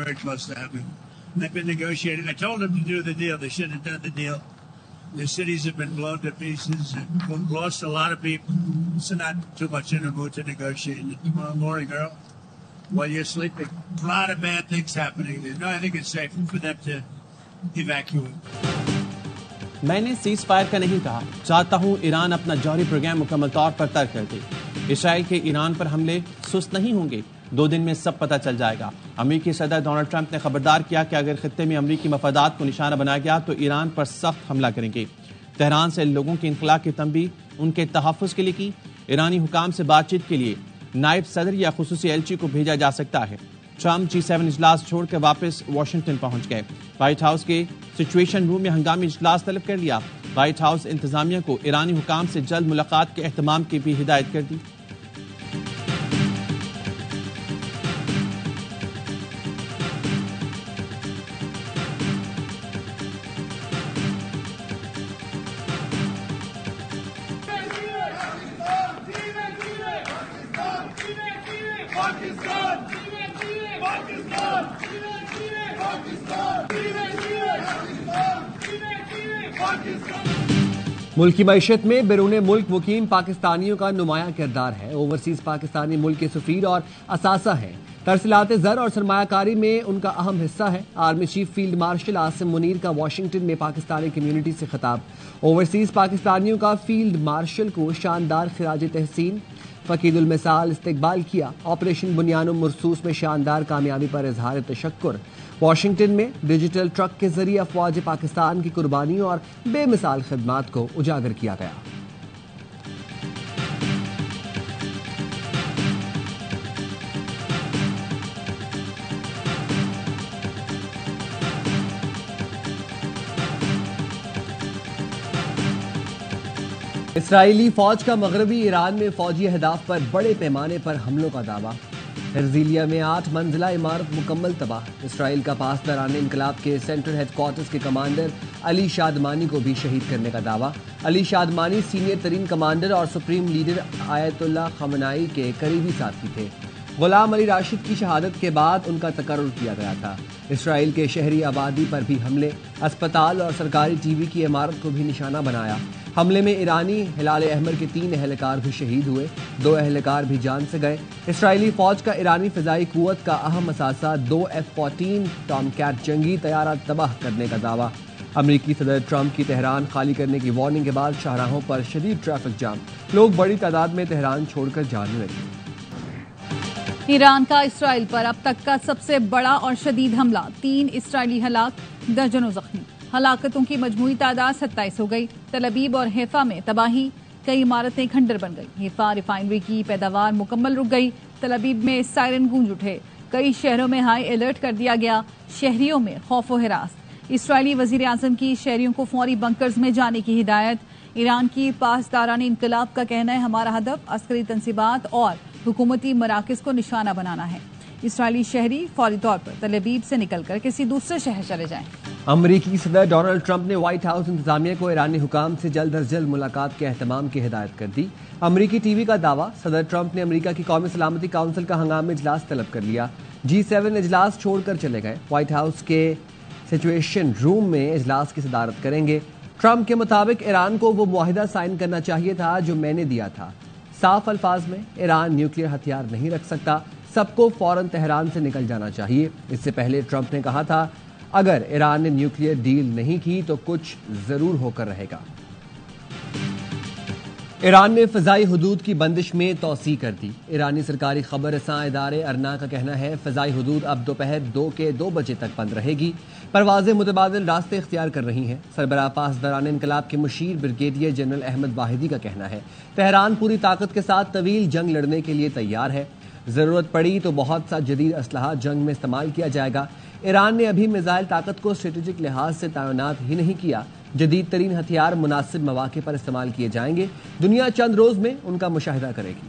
very close to having. They've been negotiating. I told them to do the deal. They should have done the deal. The cities have been blown to pieces and lost a lot of people. So not too much in the mood to negotiate. Tomorrow morning, girl, while you're sleeping, a lot of bad things happening. No, I think it's safer for them to evacuate. मैंने cease fire का नहीं कहा, चाहता हूं Iran अपना जौहरी programme मुकम्मल तौर पर तर्क कर दे। इसराइल के ईरान पर हमले सुस्त नहीं होंगे, 2 दिन में सब पता चल जाएगा। अमेरिकी सदर डोनाल्ड ट्रंप ने खबरदार किया कि अगर खित्ते में अमेरिकी मफादात को निशाना बनाया गया तो ईरान पर सख्त हमला करेंगे। तेहरान से लोगों के इंखला की तंबी उनके तहफ़्फ़ुज़ के लिए की। ईरानी हुकाम से बातचीत के लिए नायब सदर या खुसूसी एलची को भेजा जा सकता है। ट्रंप G7 इजलास छोड़कर वापस वाशिंगटन पहुंच गए। व्हाइट हाउस के सिचुएशन रूम में हंगामी इजलास तलब कर लिया। व्हाइट हाउस इंतजामिया को ईरानी हुकाम से जल्द मुलाकात के एहतमाम की भी हिदायत कर दी। मुल्क की मईशत में बैरून मुल्क मुकीम पाकिस्तानियों का नुमाया किरदार है। ओवरसीज पाकिस्तानी मुल्क के सफीर और असासा हैं। तरसीलात ज़र और सरमायाकारी में उनका अहम हिस्सा है। Army chief field marshal Asim Munir का वाशिंगटन में पाकिस्तानी कम्यूनिटी से खिताब। ओवरसीज पाकिस्तानियों का फील्ड मार्शल को शानदार खिराज तहसीन फकीदुल मिसाल इस्तकबाल किया। ऑपरेशन बुनियान मरसूस में शानदार कामयाबी पर इजहार तशक्कुर। वाशिंगटन में डिजिटल ट्रक के जरिए अफवाज पाकिस्तान की कुर्बानियों और बेमिसाल खिदमात को उजागर किया गया। इसराइली फौज का मगरबी ईरान में फौजी अहदाफ पर बड़े पैमाने पर हमलों का दावा। हर्जिलिया में 8 मंजिला इमारत मुकम्मल तबाह। इसराइल का पासदारान इनकलाब के सेंट्रल हेडक्वार्टर्स के कमांडर अली शादमानी को भी शहीद करने का दावा। अली शादमानी सीनियर तरीन कमांडर और सुप्रीम लीडर आयतुल्लाह खमनाई के करीबी साथी थे। गुलाम अली राशिद की शहादत के बाद उनका तकर्रुर किया गया था। इसराइल के शहरी आबादी पर भी हमले, अस्पताल और सरकारी टीवी की इमारत को भी निशाना बनाया। हमले में ईरानी हिलाल अहमर के 3 एहलकार भी शहीद हुए, 2 एहलकार भी जान से गए। इसराइली फौज का ईरानी फिजाई कुव्वत का अहम असासा 2 F-14 टॉमकैट जंगी तैयारा तबाह करने का दावा। अमेरिकी सदर ट्रंप की तेहरान खाली करने की वार्निंग के बाद शाहराहों पर शदीद ट्रैफिक जाम। लोग बड़ी तादाद में तेहरान छोड़कर जाने लगे। ईरान का इसराइल पर अब तक का सबसे बड़ा और शदीद हमला, 3 इसराइली हलाक, दर्जनों जख्मी। हलाकतों की मजमूई तादाद 27 हो गई। तल अबीब और हैफा में तबाही, कई इमारतें खंडर बन गई। हैफा रिफाइनरी की पैदावार मुकम्मल रुक गई। तल अबीब में सायरन गूंज उठे। कई शहरों में हाई अलर्ट कर दिया गया। शहरियों में खौफ व हिरास। इसराइली वजीर आजम की शहरियों को फौरी बंकर्स में जाने की हिदायत। ईरान की पासदारान इनकलाब का कहना है हमारा हदफ अस्करी तंसीबात और हुकूमती मराकज को निशाना बनाना है। इसराइली शहरी फौरी तौर पर तल अबीब से निकलकर किसी दूसरे शहर चले जाएं। अमरीकी सदर डोनाल्ड ट्रंप ने व्हाइट हाउस इंतजामिया को ईरानी हुकाम से जल्द अज जल्द मुलाकात के एहतमाम की हिदायत कर दी। अमरीकी टीवी का दावा, सदर ट्रंप ने अमरीका की कौमी सलामती काउंसिल का हंगामी इजलास तलब कर लिया। G7 इजलास छोड़कर चले गए। व्हाइट हाउस के सिचुएशन रूम में इजलास की सदारत करेंगे। ट्रंप के मुताबिक ईरान को वो मुआहिदा साइन करना चाहिए था जो मैंने दिया था। साफ अल्फाज में ईरान न्यूक्लियर हथियार नहीं रख सकता, सबको फौरन तेहरान से निकल जाना चाहिए। इससे पहले ट्रंप ने कहा था अगर ईरान ने न्यूक्लियर डील नहीं की तो कुछ जरूर होकर रहेगा। ईरान ने फ़िज़ाई हुदूद की बंदिश में तोसी कर दी। ईरानी सरकारी खबर रसां इदारे अरना का कहना है फ़िज़ाई हुदूद अब दोपहर 2 के 2 बजे तक बंद रहेगी। परवाज़ें मुतबादिल रास्ते इख्तियार कर रही हैं। सरबराह पासदारान इनकलाब के मुशीर ब्रिगेडियर जनरल अहमद वाहिदी का कहना है तेहरान पूरी ताकत के साथ तवील जंग लड़ने के लिए तैयार है। ज़रूरत पड़ी तो बहुत सा जदीद असलहा जंग में इस्तेमाल किया जाएगा। ईरान ने अभी मिसाइल ताकत को स्ट्रेटेजिक लिहाज से तैनात ही नहीं किया। जदीद तरीन हथियार मुनासिब मौके पर इस्तेमाल किए जाएंगे। दुनिया चंद रोज में उनका मुशाहिदा करेगी।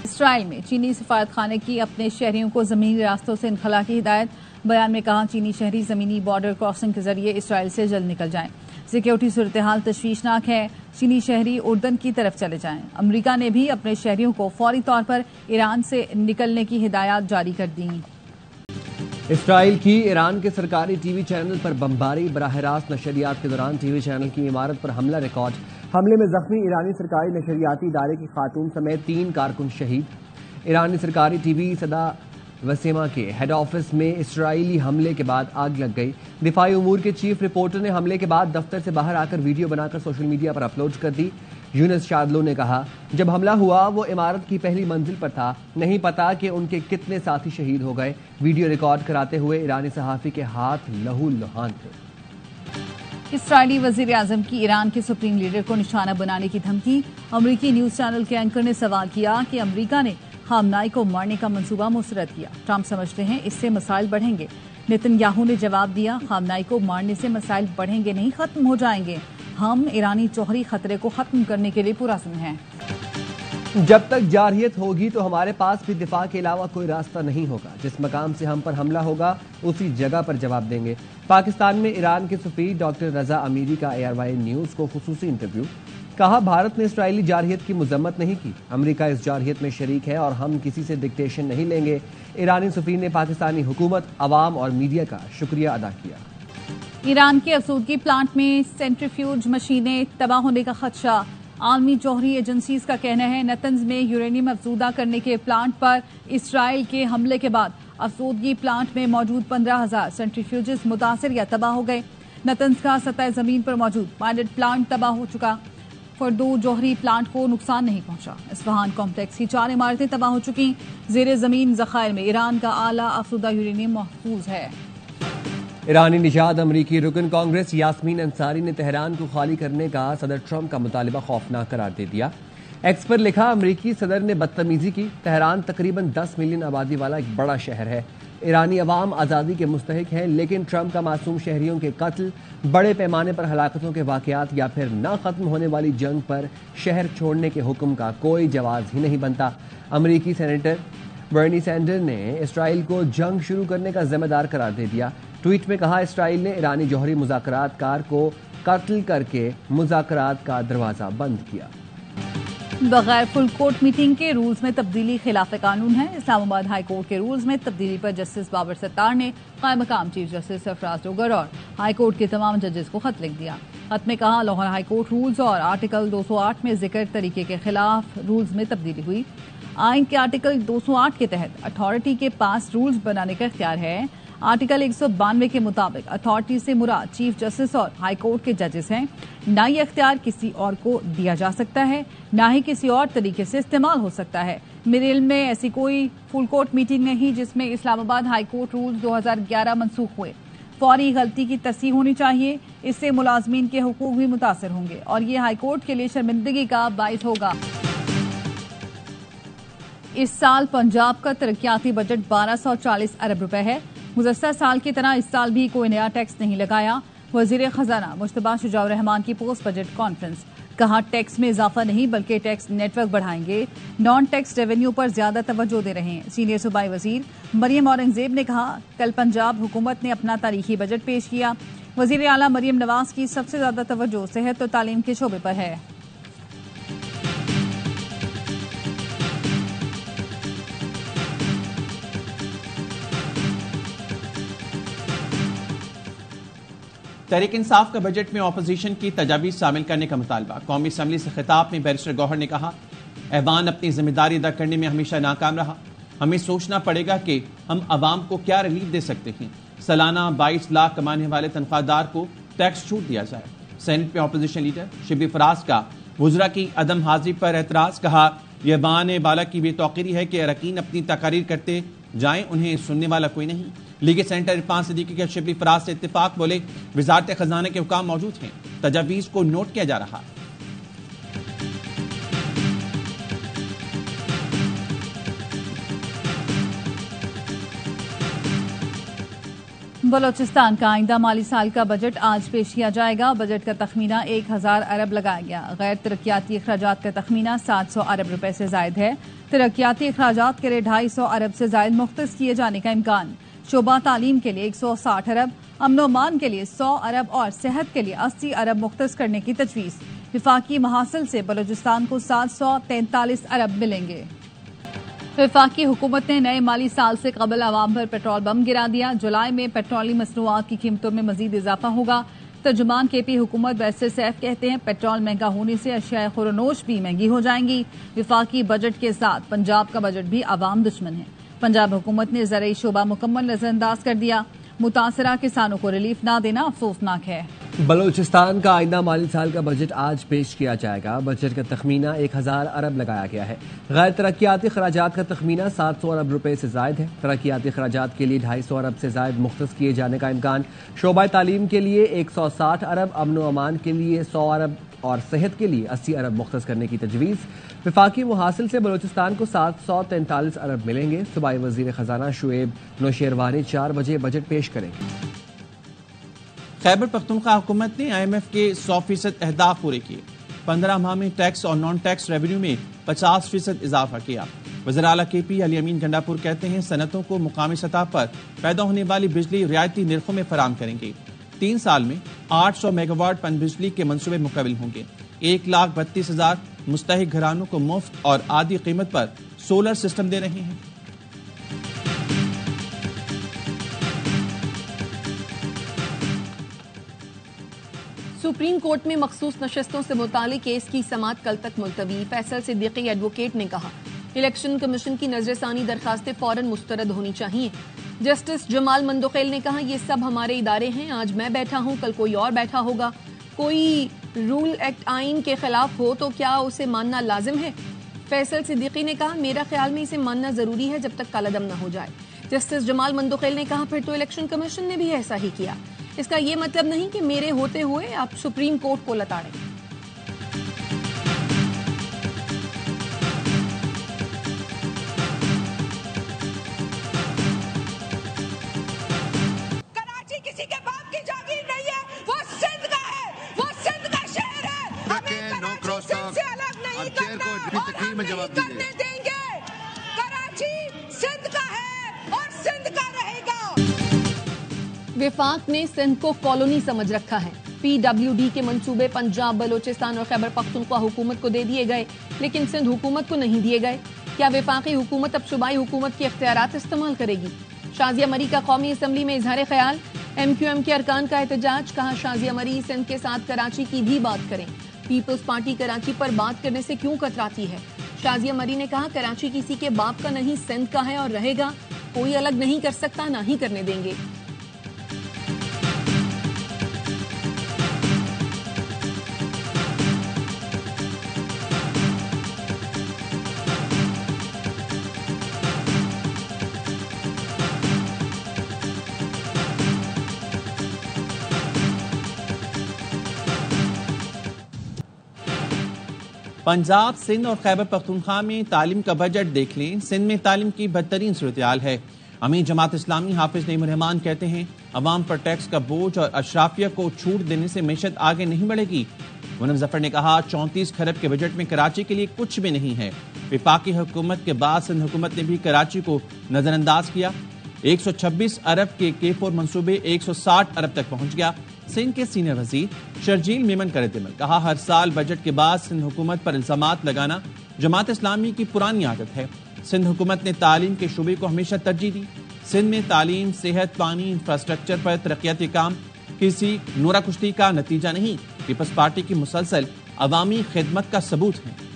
इसराइल में चीनी सफारत खाने की अपने शहरियों को जमीनी रास्तों से इनखला की हिदायत। बयान में कहा चीनी शहरी जमीनी बॉर्डर क्रॉसिंग के जरिए इसराइल से जल्द निकल जाएं। सिक्योरिटी सूरत हाल तशवीशनाक है। चीनी शहरी उर्दन की तरफ चले जाएं। अमरीका ने भी अपने शहरियों को फौरी तौर पर ईरान से निकलने की हिदायत जारी कर दी। اسرائیل کی ایران کے سرکاری ٹی وی چینل پر بمباری، براہ راست نشریات کے دوران ٹی وی چینل کی عمارت پر حملہ ریکارڈ، حملے میں زخمی ایرانی سرکاری نشریاتی ادارے کی خاتون سمیت 3 کارکن شہید۔ ایرانی سرکاری ٹی وی صدا وسیمہ کے ہیڈ آفس میں اسرائیلی حملے کے بعد آگ لگ گئی۔ دفاعی امور کے چیف رپورٹر نے حملے کے بعد دفتر سے باہر آ کر ویڈیو بنا کر سوشل میڈیا پر اپلوڈ کر دی۔ یونس شادلو نے کہا، جب حملہ ہوا وہ عمارت کی پہلی منزل پر تھا، نہیں پتا کہ ان کے کتنے ساتھی شہید ہو گئے۔ ویڈیو ریکارڈ کراتے ہوئے ایرانی صحافی کے ہاتھ لہو لہان تھے۔ اسرائیلی وزیر اعظم کی ایران کے سپریم لیڈر کو نشانہ بنانے کی دھمکی۔ امریکی نیوز چینل کے اینکر نے سوال کیا کہ امریکہ نے خامنائی کو مارنے کا منصوبہ مسترد کیا۔ ٹرمپ سمجھتے ہیں اس سے مسائل بڑھیں گے۔ نتن یاہو نے جواب دیا، خامنائی کو مارنے سے مسائل بڑھیں گے نہیں، ختم ہو جائیں گے۔ ہم ایرانی جوہری خطرے کو ختم کرنے کے لیے پرعزم ہیں۔ جب تک جارحیت ہوگی تو ہمارے پاس بھی دفاع کے علاوہ کوئی راستہ نہیں ہوگا۔ جس مقام سے ہم پر حملہ ہوگا اسی جگہ پر جواب دیں گے۔ پاکستان میں ایران کے سفیر ڈاکٹر رضا امیری کا ARY نیوز کو خصوصی انٹرویو۔ کہا، بھارت نے اسرائیلی جارحیت کی مذمت نہیں کی، امریکہ اس جارحیت میں شریک ہے اور ہم کسی سے ڈکٹیشن نہیں لیں گے۔ ایرانی سفیر نے پاکستانی حکومت، عوام اور میڈیا کا شکریہ ادا کیا۔ ایران کے افسودگی پلانٹ میں سینٹریفیوج مشینیں تباہ ہونے کا خدشہ۔ عالمی جوہری ایجنسیز کا کہنا ہے نتنز میں یورینیم افزودہ کرنے کے پلانٹ پر اسرائیل کے حملے کے بعد افسودگی پلانٹ میں موجود 15,000 سینٹریفیوجز متاثر یا تباہ ہو گئے۔ نتنز کا سطح زمین پر موجود پائلٹ پلانٹ تباہ ہو چکا۔ فردو جوہری پلانٹ کو نقصان نہیں پہنچا۔ اصفہان کمپلیکس کی 4 عمارتیں تباہ ہو چکی۔ زیر زمین ذخائر میں ایران کا اعلیٰ افزودہ یورینیم محفوظ ہے۔ ایرانی نژاد امریکی رکن کانگریس یاسمین انصاری نے تہران کو خالی کرنے کا صدر ٹرمپ کا مطالبہ خوفناک قرار دے دیا۔ ایکس پر لکھا، امریکی صدر نے بدتمیزی کی، تہران تقریباً 10 ملین آبادی والا ایک بڑا شہر ہے، ایرانی عوام آزادی کے مستحق ہیں، لیکن ٹرمپ کا معصوم شہریوں کے قتل، بڑے پیمانے پر ہلاکتوں کے واقعات یا پھر نہ ختم ہونے والی جنگ پر شہر چھوڑنے کے حکم کا کوئی جواز ہی نہیں بنتا۔ امریکی سینیٹر برنی سینڈر نے اسرائیل کو جنگ شروع کرنے کا ذمہ دار قرار دے دیا۔ ٹویٹ میں کہا، اسرائیل نے ایرانی جوہری مذاکرات کار کو قتل کر کے مذاکرات کا دروازہ بند کیا۔ بغیر فل کورٹ میٹنگ کے رولز میں تبدیلی خلاف قانون ہے۔ اسلام آباد ہائی کورٹ کے رولز میں تبدیلی پر جسٹس بابر ستار نے قائم مقام چیف جسٹس سرفراز ڈوگر اور ہائی کورٹ کے تمام ججز کو خط لکھ دیا۔ خط میں کہا، لاہور ہائی کورٹ رولز اور آرٹیکل 208 میں ذکر طریقے کے خلاف رولز میں تبدیلی ہوئی۔ آئین کے آرٹیکل 208 کے تحت اتھارٹی کے پاس رولز بنانے کا اختیار ہے۔ آرٹیکل 192 کے مطابق اتھارٹی سے مراد چیف جسٹس اور ہائی کورٹ کے ججز ہیں۔ نہ یہ اختیار کسی اور کو دیا جا سکتا ہے، نہ ہی کسی اور طریقے سے استعمال ہو سکتا ہے۔ میرے علم میں ایسی کوئی فل کورٹ میٹنگ نہیں جس میں اسلام آباد ہائی کورٹ رولز 2011 منسوخ ہوئے۔ فوری غلطی کی تصحیح ہونی چاہیے، اس سے ملازمین کے حقوق بھی متاثر ہوں گے اور یہ ہائی کورٹ کے لیے شرمندگی کا باعث ہوگا۔ اس سال پنجاب کا ترقیاتی بجٹ 1240 ارب روپے ہے۔ گزشتہ سال کی طرح اس سال بھی کوئی نیا ٹیکس نہیں لگایا۔ وزیر خزانہ مشتبہ شجاع الرحمان کی پوسٹ بجٹ کانفرنس، کہا ٹیکس میں اضافہ نہیں بلکہ ٹیکس نیٹ ورک بڑھائیں گے، نان ٹیکس ریونیو پر زیادہ توجہ دے رہے ہیں۔ سینئر صوبائی وزیر مریم اورنگزیب نے کہا، کل پنجاب حکومت نے اپنا تاریخی بجٹ پیش کیا۔ وزیر اعلیٰ مریم نواز کی سب سے زیادہ توجہ صحت اور تعلیم کے شعبے پر ہے۔ تحریک انصاف کا بجٹ میں اپوزیشن کی تجاویز شامل کرنے کا مطالبہ۔ قومی اسمبلی سے خطاب میں بیرسٹر گوہر نے کہا، ایوان اپنی ذمہ داری ادا کرنے میں ہمیشہ ناکام رہا، ہمیں سوچنا پڑے گا کہ ہم عوام کو کیا ریلیف دے سکتے ہیں۔ سالانہ 22 لاکھ کمانے والے تنخواہ دار کو ٹیکس چھوٹ دیا جائے۔ سینٹ میں اپوزیشن لیڈر شبلی فراز کا وزراء کی عدم حاضری پر اعتراض، کہا یہ ایوان بالا کی بے توقیری ہے کہ اراکین اپنی تقاریر کرتے جائیں، انہیں سننے والا کوئی نہیں۔ لیگ سینٹر عرفان صدیقی کے شبلی فراز سے اتفاق، بولے وزارت خزانہ کے حکام موجود ہیں، تجاویز کو نوٹ کیا جا رہا۔ بلوچستان کا آئندہ مالی سال کا بجٹ آج پیش کیا جائے گا۔ بجٹ کا تخمینہ 1000 ارب لگایا گیا۔ غیر ترقیاتی اخراجات کا تخمینہ 700 ارب روپے سے زائد ہے۔ ترقیاتی اخراجات کے لیے 250 ارب سے زائد مختص کیے جانے کا امکان۔ شعبہ تعلیم کے لیے 160 ارب، امن و امان کے لیے 100 ارب اور صحت کے لیے 80 ارب مختص کرنے کی تجویز۔ وفاقی محاصل سے بلوچستان کو 743 ارب ملیں گے۔ वफाकी हुकूमत ने नए माली साल से कबल आवाम पर पेट्रोल बम गिरा दिया। जुलाई में पेट्रोलियम मसनूआत की कीमतों में मजीद इजाफा होगा। तर्जुमान KP हुकूमत वैसे सैफ कहते हैं पेट्रोल महंगा होने से अशियाए खुरनोश भी महंगी हो जाएंगी। वफाकी बजट के साथ पंजाब का बजट भी आवाम दुश्मन है। पंजाब हुकूमत ने ज़राई शोबा मुकम्मल नजरअंदाज कर दिया। मुतासरा किसानों को रिलीफ न देना अफसोसनाक है। बलूचिस्तान का आइंदा माली साल का बजट आज पेश किया जाएगा। बजट का तखमीना 1000 अरब लगाया गया है। गैर तरक्याती खराजात का तखमीना 700 अरब रुपए से जायद है। तरक्याती खराजात के लिए 250 अरब से जायद मुख्तस किए जाने का इम्कान। शोबा तालीम के लिए 160 अरब, अमन व अमान के लिए 100 अरब और सेहत के लिए 80 अरब मुख्तस करने की तजवीज़। वफाकी मुहासिल से बलूचिस्तान को 743 अरब मिलेंगे। सूबाई वजीर खजाना शुएब नौशेरवानी 4 बजे बजट पेश करेंगे। खैबर पख्तूनख्वा हुकूमत ने IMF के 100% अहदाफ पूरे किए। 15 माह में टैक्स और नॉन टैक्स रेवेन्यू में 50% इजाफा किया। वज़ीर आला KP अली अमीन गंडापुर कहते हैं सनतों को मुकामी सतह पर पैदा होने वाली बिजली रियायती निर्खों में फराम करेंगे। 3 साल में 800 मेगावाट पनबिजली के मंसूबे मुकम्मल होंगे। 1,32,000 मुस्तहिक घरानों को मुफ्त और आधी कीमत पर सोलर सिस्टम दे रहे हैं। सुप्रीम कोर्ट में मखसूस नशस्तों से मुतालिक केस की समाअत कल तक मुलतवी। फैसल सिद्दीकी एडवोकेट ने कहा इलेक्शन कमीशन की नजरसानी दरखास्तें फौरन मुस्तरद होनी चाहिए। जस्टिस जमाल मंदोखेल ने कहा ये सब हमारे इदारे हैं। आज मैं बैठा हूं, कल कोई और बैठा होगा। कोई रूल एक्ट आइन के खिलाफ हो तो क्या उसे मानना लाजिम है? फैसल सिद्दीकी ने कहा मेरा ख्याल में इसे मानना जरूरी है जब तक कालादम न हो जाए। जस्टिस जमाल मंदोखेल ने कहा फिर तो इलेक्शन कमीशन ने भी ऐसा ही किया। इसका ये मतलब नहीं कि मेरे होते हुए आप सुप्रीम कोर्ट को लताड़ें। कराची किसी के बाप की जागीर नहीं है, वो सिंध का है, वो सिंध का शहर है। हमें कराची सिंध से अलग नहीं करना और हम नहीं करने देंगे। कराची सिंध का है और सिंध का रहेगा। वफाक ने सिंध को कॉलोनी समझ रखा है। PWD के मंसूबे पंजाब, बलोचिस्तान और खैबर पख्तूनख्वा हुकूमत को दे दिए गए, लेकिन सिंध हुकूमत को नहीं दिए गए। क्या वफाकी हुकूमत अब सूबाई हुकूमत के इख्तियारात इस्तेमाल करेगी? शाजिया मरी का कौमी असम्बली में इजहार ख्याल। MQM के अरकान का एहतजाज। कहा शाजिया मरी सिंध के साथ कराची की भी बात करें। पीपल्स पार्टी कराची पर बात करने से क्यों कतराती है? शाजिया मरी ने कहा कराची किसी के बाप का नहीं, सिंध का है और रहेगा। कोई अलग नहीं कर सकता, ना ही करने देंगे। पंजाब, सिंध और खैबर पख्तूनख्वा में तालीम का बजट देख लें। सिंध में तालीम की बदतरीन सूरत-ए-हाल है। अमीर जमात इस्लामी हाफिज नईम रहमान कहते हैं अवाम पर टैक्स का बोझ और अशराफिया को छूट देने से मैशत आगे नहीं बढ़ेगी। मुनव्वर जफर ने कहा 34 खरब के बजट में कराची के लिए कुछ भी नहीं है। वफाकी हुकूमत के बाद सिंध हुकूमत ने भी कराची को नजरअंदाज किया। 126 अरब के K4 मंसूबे 160 अरब तक पहुंच गया। सिंध के सीनियर वजीर शर्जील मेमन कर दिमल कहा हर साल बजट के बाद सिंध हुकूमत पर इल्जामात लगाना जमात इस्लामी की पुरानी आदत है। सिंध हुकूमत ने तालीम के शोबे को हमेशा तरजीह दी। सिंध में तालीम, सेहत, पानी, इंफ्रास्ट्रक्चर पर तरक्याती काम किसी नोरा कुश्ती का नतीजा नहीं, पीपल्स पार्टी की मुसलसल अवामी खिदमत का सबूत है।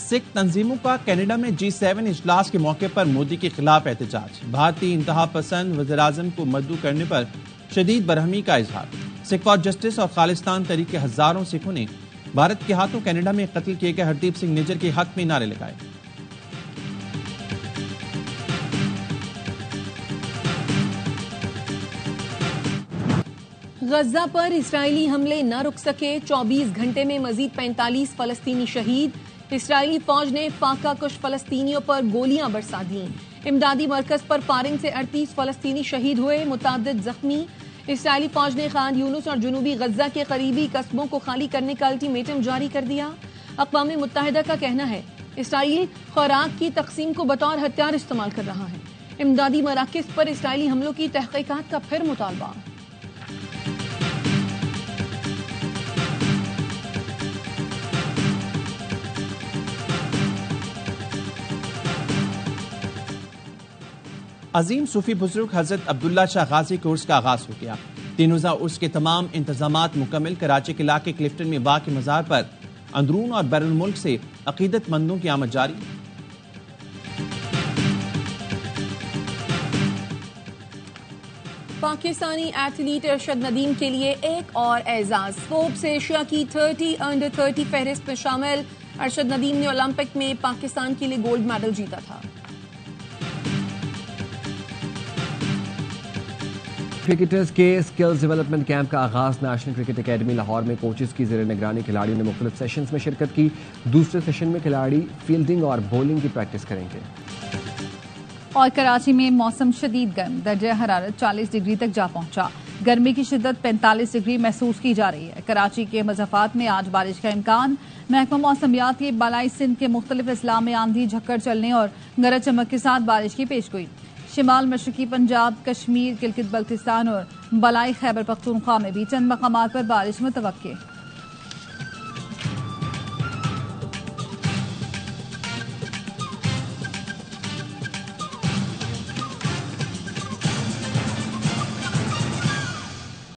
सिख तंजीमों का कनाडा में G7 इजलास के मौके पर मोदी के खिलाफ एहतजाज। भारतीय इंतहा पसंद वज़ीर आज़म को मद्दू करने पर शदीद बरहमी का इजहार। सिख फॉर जस्टिस और खालिस्तान तहरीक के हजारों सिखों ने भारत के हाथों कनाडा में कत्ल किए गए हरदीप सिंह निज्जर के हक में नारे लगाए। गजा पर इस्राएली हमले न रुक सके, 24 घंटे में मजीद 45 फलस्तीनी शहीद। इस्राएली फौज ने फाका कुश फलस्तीनियों पर गोलियां बरसा दी। इमदादी मरकज पर फायरिंग से 38 फलस्तीनी शहीद हुए, मुतादिद जख्मी। इस्राएली फौज ने खान यूनुस और जुनूबी गजा के करीबी कस्बों को खाली करने का अल्टीमेटम जारी कर दिया। اقوام متحدہ کا کہنا ہے اسرائیل خوراک کی تقسیم کو بطور ہتھیار استعمال کر رہا ہے. امدادی مراکز پر اسرائیلی حملوں کی تحقیقات کا پھر مطالبہ. عظیم صوفی بزرگ حضرت عبداللہ شاہ غازی کے عرس کا آغاز ہو گیا. 3 روزہ عرس کے تمام انتظامات مکمل. کراچی کے علاقے کلفٹن میں واقع مزار پر اندرون اور بیرون ملک سے عقیدت مندوں کی آمد جاری. پاکستانی ایتھلیٹ ارشد ندیم کے لیے ایک اور اعزاز. فوربس ایشیا کی 30 انڈر 30 فہرست میں شامل ارشد ندیم نے اولمپک میں پاکستان کے لیے گولڈ میڈل جیتا تھا. کرکٹرز کے سکلز ڈیولپمنٹ کیمپ کا آغاز. نیشنل کرکٹ اکیڈمی لاہور میں کوچز کی زیر نگرانی کھلاڑیوں نے مختلف سیشنز میں شرکت کی. دوسرے سیشن میں کھلاڑی فیلڈنگ اور بولنگ کی پریکٹس کریں گے. اور کراچی میں موسم شدید گرم. درجہ حرارت 40 ڈگری تک جا پہنچا. گرمی کی شدت 45 ڈگری محسوس کی جا رہی ہے. کراچی کے مضافات میں آج بارش کا امکان. محکمہ موسمیات کی بالائی سندھ کے مختلف اضلاع میں آندھی جھکڑ چلنے اور گرج چمک کے ساتھ بارش کی پیشگوئی. شمال مشرقی پنجاب، کشمیر، گلگت بلتستان اور بالائی خیبر پختونخوا میں بھی چند مقامات پر بارش متوقع.